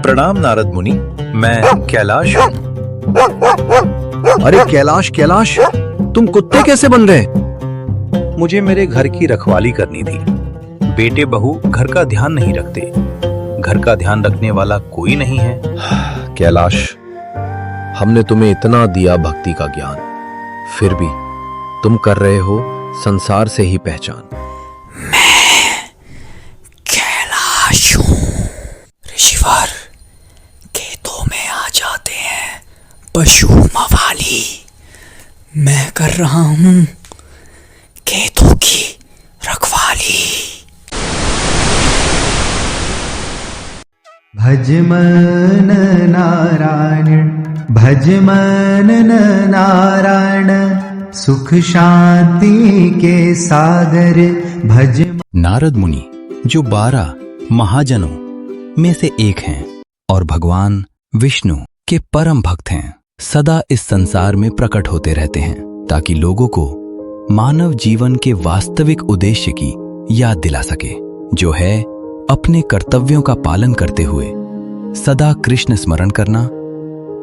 प्रणाम नारद मुनि, मैं कैलाश हूँ। अरे कैलाश कैलाश, तुम कुत्ते कैसे बन गए? मुझे मेरे घर की रखवाली करनी थी। बेटे बहू घर का ध्यान नहीं रखते। घर का ध्यान रखने वाला कोई नहीं है। कैलाश, हमने तुम्हें इतना दिया भक्ति का ज्ञान, फिर भी तुम कर रहे हो संसार से ही पहचान। कैलाश हूं। ऋषिवर, खेतों में आ जाते हैं पशु मवाली। मैं कर रहा हूं खेतों की रखवाली। भज मन नारायण, भज मन नारायण, सुख शांति के सागर भज। नारद मुनि जो 12 महाजनों में से एक हैं और भगवान विष्णु के परम भक्त हैं, सदा इस संसार में प्रकट होते रहते हैं ताकि लोगों को मानव जीवन के वास्तविक उद्देश्य की याद दिला सके, जो है अपने कर्तव्यों का पालन करते हुए सदा कृष्ण स्मरण करना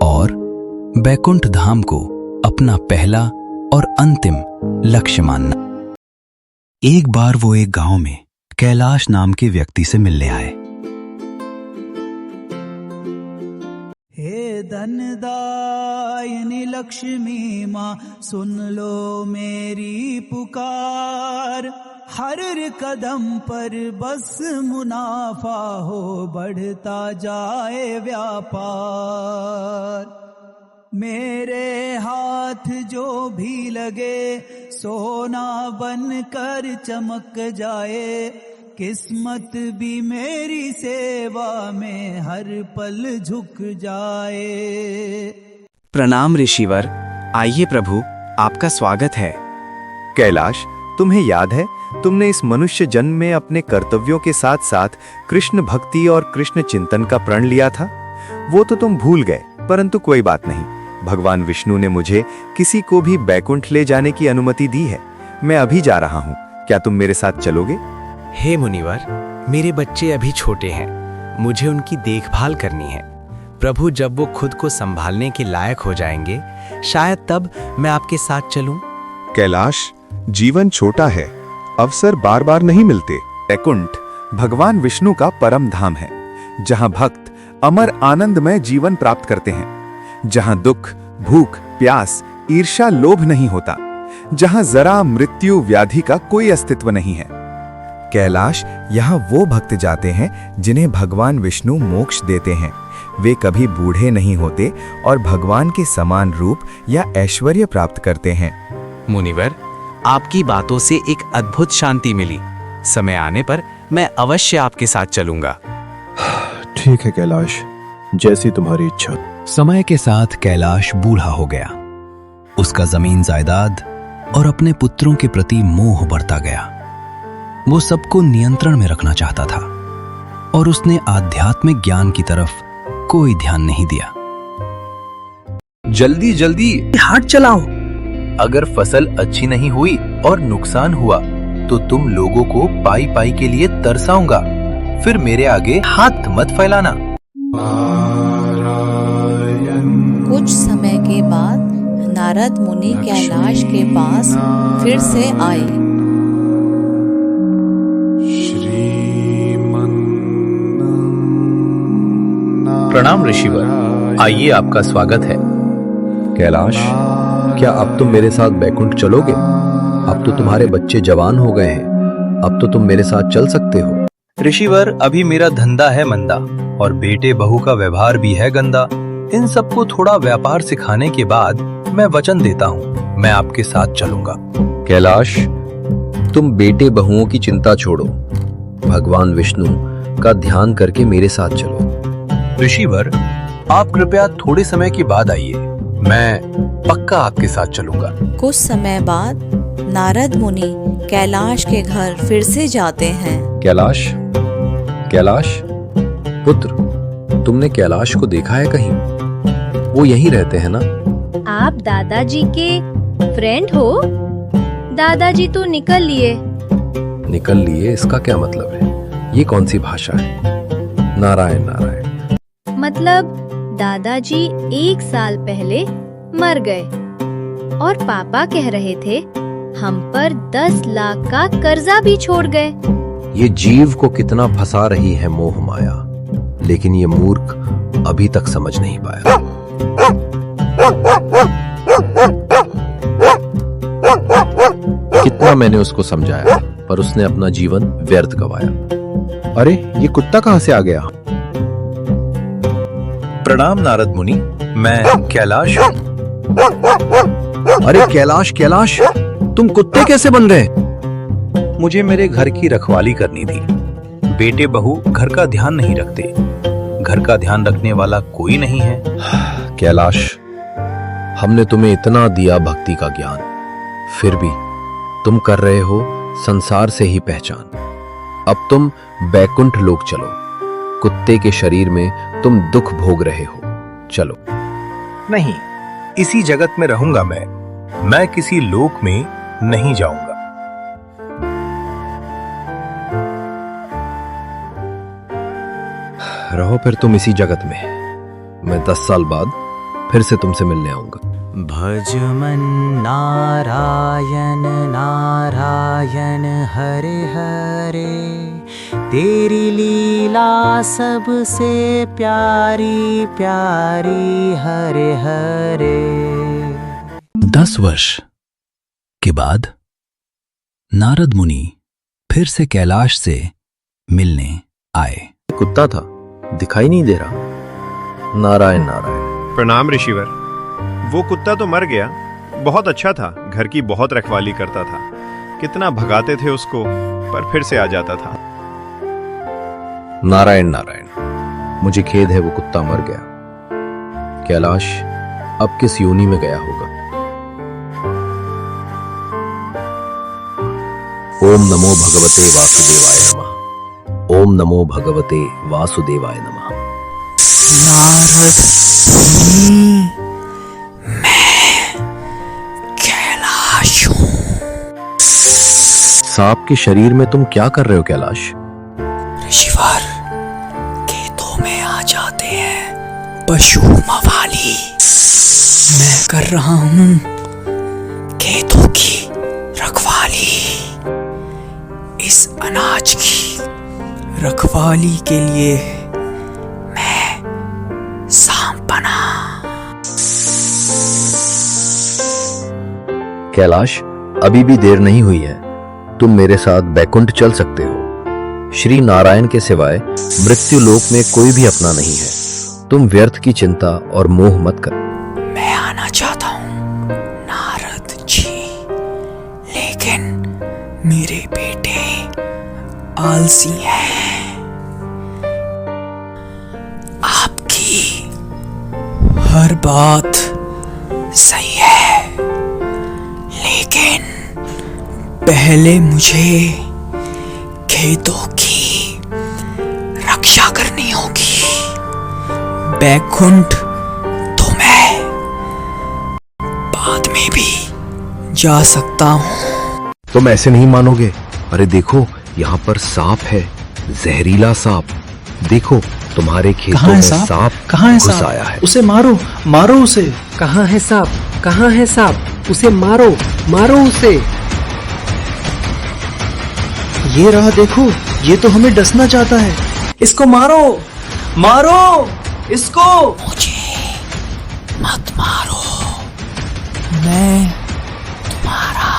और बैकुंठ धाम को अपना पहला और अंतिम लक्ष्य मानना। एक बार वो एक गांव में कैलाश नाम के व्यक्ति से मिलने आए। हे धनदायिनी लक्ष्मी माँ, सुन लो मेरी पुकार। हर कदम पर बस मुनाफा हो, बढ़ता जाए व्यापार। मेरे हाथ जो भी लगे सोना बन कर चमक जाए। किस्मत भी मेरी सेवा में हर पल झुक जाए। प्रणाम ऋषिवर, आइए प्रभु, आपका स्वागत है। कैलाश, तुम्हें याद है तुमने इस मनुष्य जन्म में अपने कर्तव्यों के साथ साथ कृष्ण भक्ति और कृष्ण चिंतन का प्रण लिया था? वो तो तुम भूल गए, परंतु कोई बात नहीं। भगवान विष्णु ने मुझे किसी को भी बैकुंठ ले जाने की अनुमति दी है। मैं अभी जा रहा हूँ, क्या तुम मेरे साथ चलोगे? हे मुनिवर, मेरे बच्चे अभी छोटे हैं, मुझे उनकी देखभाल करनी है। प्रभु जब वो खुद को संभालने के लायक हो जाएंगे, शायद तब मैं आपके साथ चलूं। कैलाश, जीवन छोटा है, अवसर बार बार नहीं मिलते। बैकुंठ भगवान विष्णु का परम धाम है, जहां भक्त अमर आनंदमय जीवन प्राप्त करते हैं, जहां दुख, भूख, प्यास, ईर्ष्या, लोभ नहीं होता, जहां जरा मृत्यु व्याधि का कोई अस्तित्व नहीं है। कैलाश, यहाँ वो भक्त जाते हैं जिन्हें भगवान विष्णु मोक्ष देते हैं। वे कभी बूढ़े नहीं होते और भगवान के समान रूप या ऐश्वर्य प्राप्त करते हैं। मुनिवर, आपकी बातों से एक अद्भुत शांति मिली। समय आने पर मैं अवश्य आपके साथ चलूंगा। ठीक है कैलाश, जैसी तुम्हारी इच्छा। समय के साथ कैलाश बूढ़ा हो गया। उसका जमीन जायदाद और अपने पुत्रों के प्रति मोह बढ़ता गया। वो सबको नियंत्रण में रखना चाहता था और उसने आध्यात्मिक ज्ञान की तरफ कोई ध्यान नहीं दिया। जल्दी जल्दी हाथ चलाओ। अगर फसल अच्छी नहीं हुई और नुकसान हुआ तो तुम लोगों को पाई पाई के लिए तरसाऊंगा। फिर मेरे आगे हाथ मत फैलाना। कुछ समय के बाद नारद मुनि कैलाश के पास फिर से आए। प्रणाम ऋषिवर, आइए, आपका स्वागत है। कैलाश, क्या अब तुम मेरे साथ बैकुंठ चलोगे? अब तो तुम्हारे बच्चे जवान हो गए हैं, अब तो तुम मेरे साथ चल सकते हो। ऋषिवर, अभी मेरा धंधा है मंदा और बेटे बहू का व्यवहार भी है गंदा। इन सबको थोड़ा व्यापार सिखाने के बाद मैं वचन देता हूँ, मैं आपके साथ चलूंगा। कैलाश, तुम बेटे बहुओं की चिंता छोड़ो, भगवान विष्णु का ध्यान करके मेरे साथ चलो। ऋषिवर, आप कृपया थोड़े समय के बाद आइए, मैं पक्का आपके साथ चलूंगा। कुछ समय बाद नारद मुनि कैलाश के घर फिर से जाते हैं। कैलाश, कैलाश पुत्र, तुमने कैलाश को देखा है कहीं? वो यहीं रहते हैं ना? आप दादाजी के फ्रेंड हो? दादाजी तो निकल लिए। निकल लिए, इसका क्या मतलब है? ये कौन सी भाषा है? नारायण नारायण। मतलब दादाजी 1 साल पहले मर गए और पापा कह रहे थे हम पर 10 लाख का कर्जा भी छोड़ गए। ये जीव को कितना फंसा रही है मोह माया, लेकिन ये मूर्ख अभी तक समझ नहीं पाया। कितना मैंने उसको समझाया, पर उसने अपना जीवन व्यर्थ गवाया। अरे ये कुत्ता कहां से आ गया? प्रणाम नारद मुनि, मैं कैलाश हूँ। अरे कैलाश कैलाश, तुम कुत्ते कैसे बन गए? मुझे मेरे घर की रखवाली करनी थी। बेटे बहू घर का ध्यान नहीं रखते। घर का ध्यान रखने वाला कोई नहीं है। कैलाश, हमने तुम्हें इतना दिया भक्ति का ज्ञान, फिर भी तुम कर रहे हो संसार से ही पहचान। अब तुम बैकुंठ लोक चलो। कुत्ते के शरीर में तुम दुख भोग रहे हो। चलो। नहीं, इसी जगत में रहूंगा मैं किसी लोक में नहीं जाऊंगा। रहो फिर तुम इसी जगत में। मैं 10 साल बाद फिर से तुमसे मिलने आऊंगा। भज मन नारायण नारायण हरे हरे, तेरी लीला सबसे प्यारी प्यारी हरे हरे। 10 वर्ष के बाद नारद मुनि फिर से कैलाश से मिलने आए। कुत्ता था, दिखाई नहीं दे रहा। नारायण नारायण। प्रणाम ऋषिवर। वो कुत्ता तो मर गया, बहुत अच्छा था, घर की बहुत रखवाली करता था। कितना भगाते थे उसको, पर फिर से आ जाता था। नारायण नारायण, मुझे खेद है वो कुत्ता मर गया। कैलाश अब किस योनि में गया होगा? ओम नमो भगवते वासुदेवाय नमः। ओम नमो भगवते वासुदेवाय नमः। नारद मुनि, मैं कैलाश हूं। सांप के शरीर में तुम क्या कर रहे हो कैलाश? ऋषिवर, खेतों में आ जाते हैं पशु मवाली। मैं कर रहा हूं खेतों की रखवाली। इस अनाज की रखवाली के लिए मैं सांप बना। कैलाश, अभी भी देर नहीं हुई है। तुम मेरे साथ बैकुंठ चल सकते हो। श्री नारायण के सिवाय मृत्यु लोक में कोई भी अपना नहीं है। तुम व्यर्थ की चिंता और मोह मत कर। मैं आना चाहता हूं नारद जी, लेकिन मेरे बेटे आलसी हैं। आपकी हर बात सही है, लेकिन पहले मुझे खेतों की रक्षा करनी होगी। बैकुंठ तो मैं बाद में भी जा सकता हूं। तुम ऐसे नहीं मानोगे। अरे देखो, यहाँ पर सांप है, जहरीला सांप। देखो, तुम्हारे खेतों में सांप कहाँ है घुस सांप? आया है। उसे मारो, मारो उसे। कहाँ है सांप? कहाँ है सांप? उसे मारो, मारो उसे। ये रहा, देखो, ये तो हमें डसना चाहता है। इसको मारो, मारो इसको। मुझे मत मारो, मैं तुम्हारा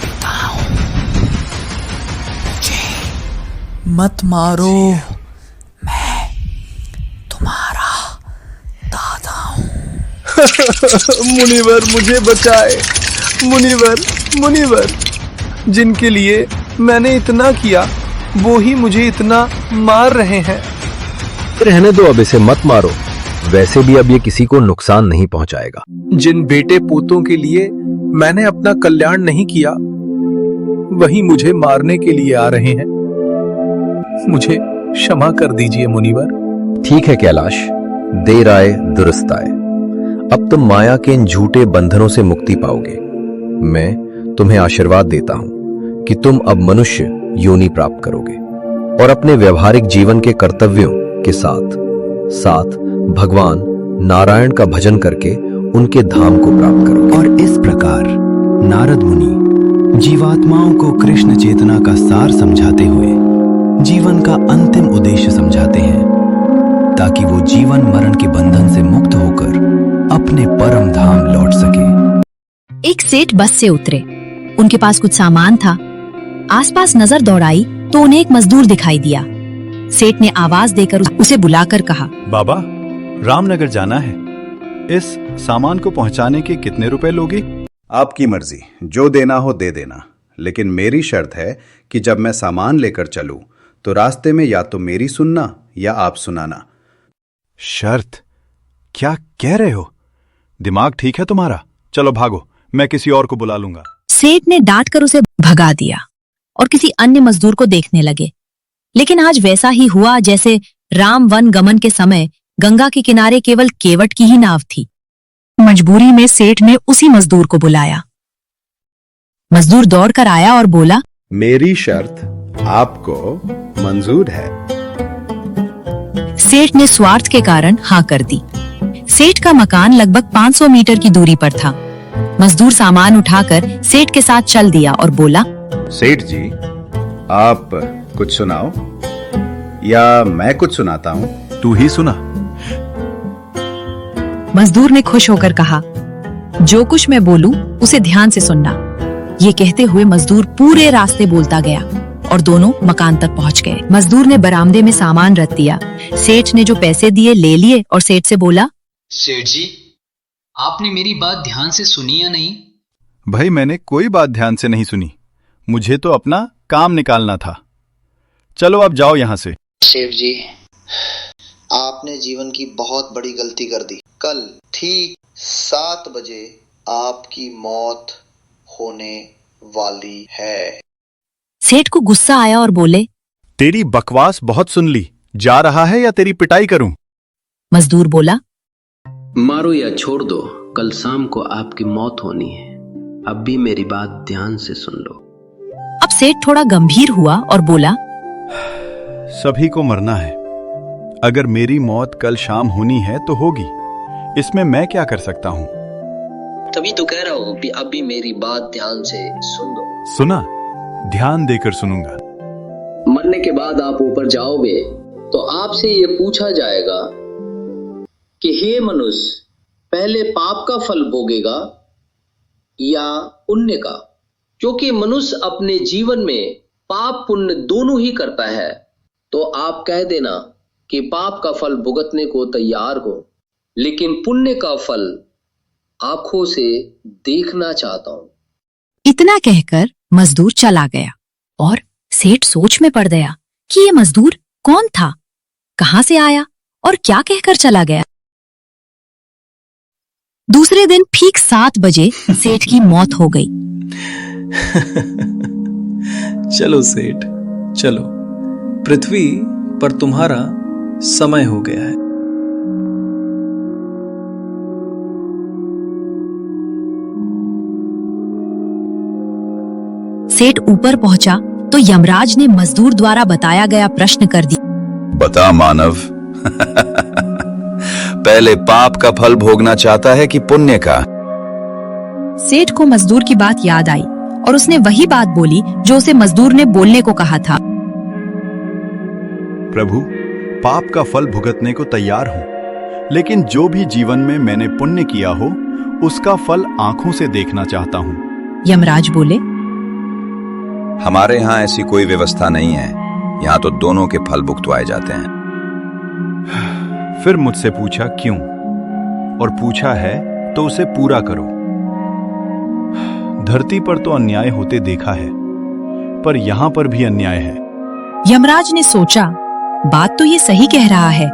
पिता हूं। मुझे मत मारो, मैं तुम्हारा दादा हूं। मुनिवर मुझे बचाए। मुनिवर, मुनिवर, जिनके लिए मैंने इतना किया वो ही मुझे इतना मार रहे हैं। रहने दो, अब इसे मत मारो। वैसे भी अब ये किसी को नुकसान नहीं पहुंचाएगा। जिन बेटे पोतों के लिए मैंने अपना कल्याण नहीं किया, वही मुझे मारने के लिए आ रहे हैं। मुझे क्षमा कर दीजिए मुनिवर। ठीक है कैलाश, देर आए दुरुस्त आए। अब तुम माया के इन झूठे बंधनों से मुक्ति पाओगे। मैं तुम्हें आशीर्वाद देता हूं कि तुम अब मनुष्य योनि प्राप्त करोगे और अपने व्यवहारिक जीवन के कर्तव्यों के साथ साथ भगवान नारायण का भजन करके उनके धाम को प्राप्त करोगे। और इस प्रकार नारद मुनि जीवात्माओं को कृष्ण चेतना का सार समझाते हुए जीवन का अंतिम उद्देश्य समझाते हैं, ताकि वो जीवन मरण के बंधन से मुक्त होकर अपने परम धाम लौट सके। एक सेठ बस से उतरे। उनके पास कुछ सामान था। आसपास नजर दौड़ाई तो उन्हें एक मजदूर दिखाई दिया। सेठ ने आवाज देकर उसे बुलाकर कहा, बाबा, रामनगर जाना है। इस सामान को पहुंचाने के कितने रुपए लोगे? आपकी मर्जी, जो देना हो दे देना, लेकिन मेरी शर्त है कि जब मैं सामान लेकर चलूं तो रास्ते में या तो मेरी सुनना या आप सुनाना। शर्त? क्या कह रहे हो? दिमाग ठीक है तुम्हारा? चलो भागो, मैं किसी और को बुला लूंगा। सेठ ने डांट कर उसे भगा दिया और किसी अन्य मजदूर को देखने लगे। लेकिन आज वैसा ही हुआ जैसे राम वन गमन के समय गंगा के किनारे केवल केवट की ही नाव थी। मजबूरी में सेठ ने उसी मजदूर को बुलाया। मजदूर दौड़कर आया और बोला, मेरी शर्त आपको मंजूर है? सेठ ने स्वार्थ के कारण हाँ कर दी। सेठ का मकान लगभग 500 मीटर की दूरी पर था। मजदूर सामान उठाकर सेठ के साथ चल दिया और बोला, सेठ जी, आप कुछ सुनाओ या मैं कुछ सुनाता हूँ? तू ही सुना। मजदूर ने खुश होकर कहा, जो कुछ मैं बोलूं उसे ध्यान से सुनना। ये कहते हुए मजदूर पूरे रास्ते बोलता गया और दोनों मकान तक पहुंच गए। मजदूर ने बरामदे में सामान रख दिया। सेठ ने जो पैसे दिए ले लिए और सेठ से बोला, सेठ जी, आपने मेरी बात ध्यान से सुनी या नहीं? भाई, मैंने कोई बात ध्यान से नहीं सुनी। मुझे तो अपना काम निकालना था। चलो अब जाओ यहां से। सेठ जी, आपने जीवन की बहुत बड़ी गलती कर दी। कल ठीक 7 बजे आपकी मौत होने वाली है। सेठ को गुस्सा आया और बोले, तेरी बकवास बहुत सुन ली। जा रहा है या तेरी पिटाई करूं? मजदूर बोला, मारो या छोड़ दो, कल शाम को आपकी मौत होनी है। अब भी मेरी बात ध्यान से सुन लो। अब सेठ थोड़ा गंभीर हुआ और बोला, सभी को मरना है। अगर मेरी मौत कल शाम होनी है तो होगी, इसमें मैं क्या कर सकता हूँ? तभी तो कह रहा हूँ कि अभी मेरी बात ध्यान से सुन दो। सुना? ध्यान देकर सुनूंगा। मरने के बाद आप ऊपर जाओगे तो आपसे ये पूछा जाएगा कि हे मनुष्य, पहले पाप का फल भोगेगा या पुण्य का? क्योंकि मनुष्य अपने जीवन में पाप पुण्य दोनों ही करता है, तो आप कह देना कि पाप का फल भुगतने को तैयार हो, लेकिन पुण्य का फल आंखों से देखना चाहता हूं। इतना कहकर मजदूर चला गया और सेठ सोच में पड़ गया कि ये मजदूर कौन था, कहां से आया और क्या कहकर चला गया। दूसरे दिन ठीक 7 बजे सेठ की मौत हो गई। चलो सेठ, चलो, पृथ्वी पर तुम्हारा समय हो गया है। सेठ ऊपर पहुंचा तो यमराज ने मजदूर द्वारा बताया गया प्रश्न कर दिया। बता मानव, पहले पाप का फल भोगना चाहता है कि पुण्य का? सेठ को मजदूर की बात याद आई और उसने वही बात बोली जो उसे मजदूर ने बोलने को कहा था। प्रभु, पाप का फल भुगतने को तैयार हूं, लेकिन जो भी जीवन में मैंने पुण्य किया हो उसका फल आंखों से देखना चाहता हूं। यमराज बोले, हमारे यहाँ ऐसी कोई व्यवस्था नहीं है। यहाँ तो दोनों के फल भुगतवाए जाते हैं। फिर मुझसे पूछा क्यों, और पूछा है तो उसे पूरा करो। धरती पर तो अन्याय होते देखा है, पर यहां पर भी अन्याय है। यमराज ने सोचा, बात तो ये सही कह रहा है,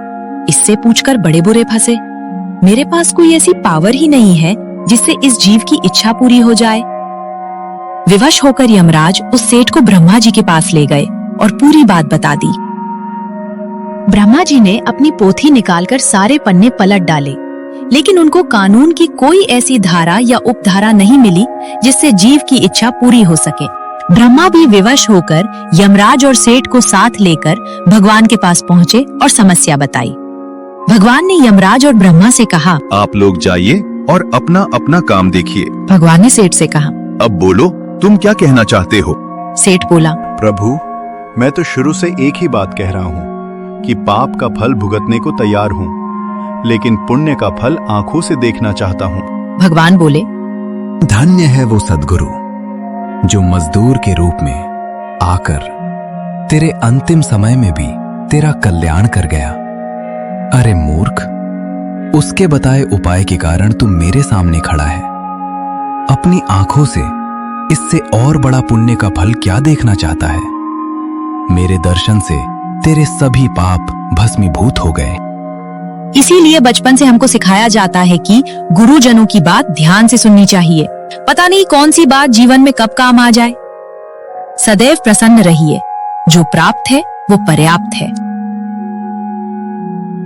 इससे पूछकर बड़े बुरे फंसे। मेरे पास कोई ऐसी पावर ही नहीं है जिससे इस जीव की इच्छा पूरी हो जाए। विवश होकर यमराज उस सेठ को ब्रह्मा जी के पास ले गए और पूरी बात बता दी। ब्रह्मा जी ने अपनी पोथी निकालकर सारे पन्ने पलट डाले, लेकिन उनको कानून की कोई ऐसी धारा या उपधारा नहीं मिली जिससे जीव की इच्छा पूरी हो सके। ब्रह्मा भी विवश होकर यमराज और सेठ को साथ लेकर भगवान के पास पहुंचे और समस्या बताई। भगवान ने यमराज और ब्रह्मा से कहा, आप लोग जाइए और अपना अपना काम देखिए। भगवान ने सेठ से कहा। अब बोलो, तुम क्या कहना चाहते हो? सेठ बोला, प्रभु, मैं तो शुरू से एक ही बात कह रहा हूँ कि पाप का फल भुगतने को तैयार हूँ, लेकिन पुण्य का फल आंखों से देखना चाहता हूँ। भगवान बोले, धन्य है वो सद्गुरु जो मजदूर के रूप में आकर तेरे अंतिम समय में भी तेरा कल्याण कर गया। अरे मूर्ख, उसके बताए उपाय के कारण तू मेरे सामने खड़ा है। अपनी आंखों से इससे और बड़ा पुण्य का फल क्या देखना चाहता है? मेरे दर्शन से तेरे सभी पाप भस्मीभूत हो गए। इसीलिए बचपन से हमको सिखाया जाता है कि गुरुजनों की बात ध्यान से सुननी चाहिए। पता नहीं कौन सी बात जीवन में कब काम आ जाए। सदैव प्रसन्न रहिए, जो प्राप्त है वो पर्याप्त है।